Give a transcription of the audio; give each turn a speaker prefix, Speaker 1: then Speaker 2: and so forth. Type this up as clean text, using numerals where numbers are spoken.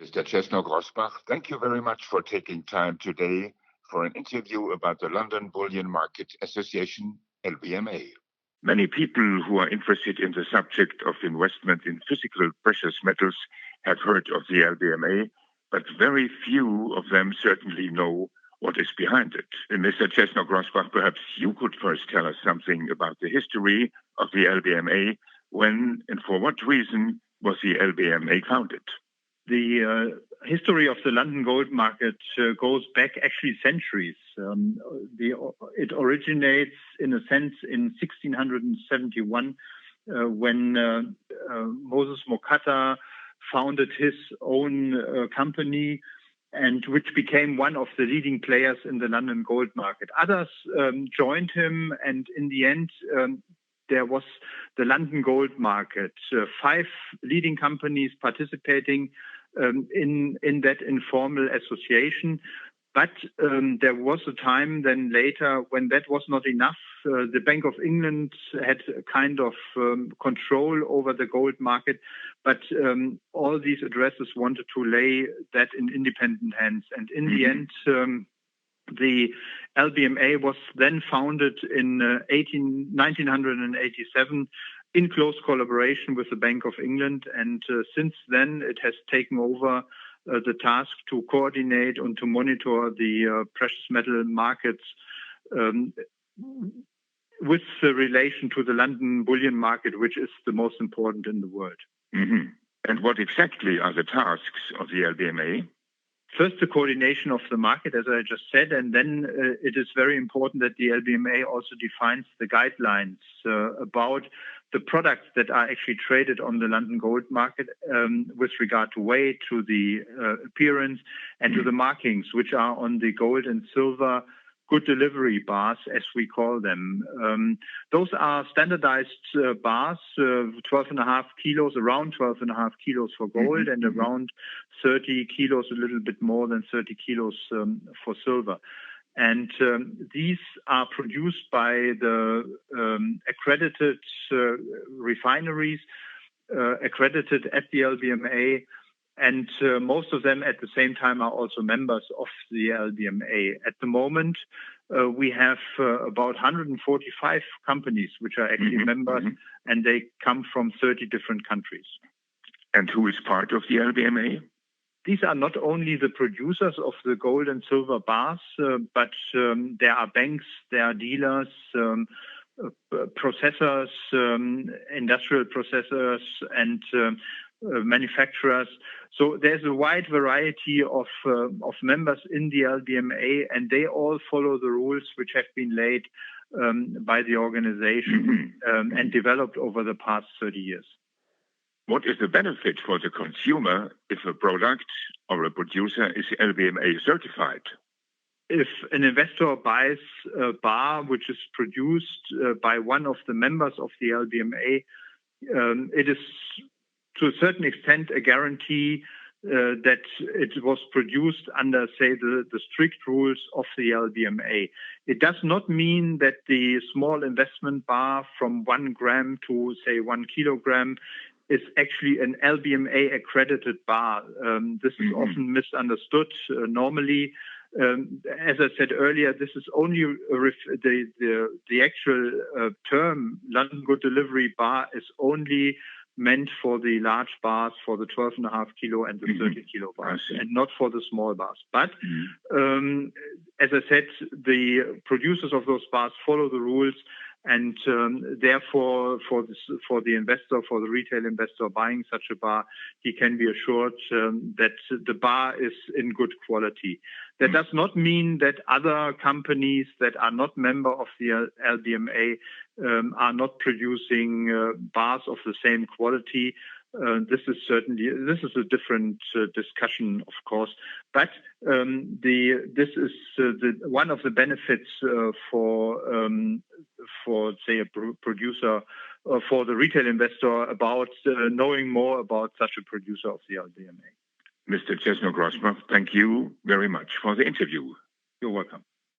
Speaker 1: Mr. Wrzesniok-Rossbach, thank you very much for taking time today for an interview about the London Bullion Market Association, LBMA. Many people who are interested in the subject of investment in physical precious metals have heard of the LBMA, but very few of them certainly know what is behind it. And Mr. Wrzesniok-Rossbach, perhaps you could first tell us something about the history of the LBMA. When and for what reason was the LBMA founded?
Speaker 2: The history of the London gold market goes back actually centuries. It originates, in a sense, in 1671 when Moses Mokata founded his own company, and which became one of the leading players in the London gold market. Others joined him, and in the end, there was the London gold market. 5 leading companies participating in that informal association. But there was a time then later when that was not enough. The Bank of England had a kind of control over the gold market, but all these addresses wanted to lay that in independent hands. And in the end, the LBMA was then founded in 1987 in close collaboration with the Bank of England. And since then, it has taken over the task to coordinate and to monitor the precious metal markets with relation to the London bullion market, which is the most important in the world.
Speaker 1: And what exactly are the tasks of the LBMA?
Speaker 2: First, the coordination of the market, as I just said, and then it is very important that the LBMA also defines the guidelines about the products that are actually traded on the London gold market with regard to weight, to the appearance, and to the markings, which are on the gold and silver good delivery bars, as we call them. Those are standardized bars, 12.5 kilos, around 12.5 kilos for gold, and around 30 kilos, a little bit more than 30 kilos for silver. And these are produced by the accredited refineries, accredited at the LBMA, and most of them at the same time are also members of the LBMA. At the moment, we have about 145 companies which are actually members, and they come from 30 different countries.
Speaker 1: And who is part of the LBMA?
Speaker 2: These are not only the producers of the gold and silver bars, but there are banks, there are dealers, processors, industrial processors, and manufacturers. So there's a wide variety of members in the LBMA, and they all follow the rules which have been laid by the organization and developed over the past 30 years.
Speaker 1: What is the benefit for the consumer if a product or a producer is LBMA certified?
Speaker 2: If an investor buys a bar which is produced by one of the members of the LBMA, it is to a certain extent a guarantee that it was produced under, say, the strict rules of the LBMA. It does not mean that the small investment bar from 1 gram to, say, 1 kilogram is actually an LBMA accredited bar. This is often misunderstood. Normally, as I said earlier, this is only the actual term London Good Delivery Bar is only meant for the large bars, for the 12.5 kilo and the 30 kilo bars, and not for the small bars. But as I said, the producers of those bars follow the rules, and therefore, for the investor, for the retail investor buying such a bar, he can be assured that the bar is in good quality. That does not mean that other companies that are not member of the LBMA are not producing bars of the same quality. This is a different discussion, of course. But this is one of the benefits for say a producer, for the retail investor, about knowing more about such a producer of the LBMA.
Speaker 1: Mr. Wrzesniok-Rossbach, thank you very much for the interview.
Speaker 2: You're welcome.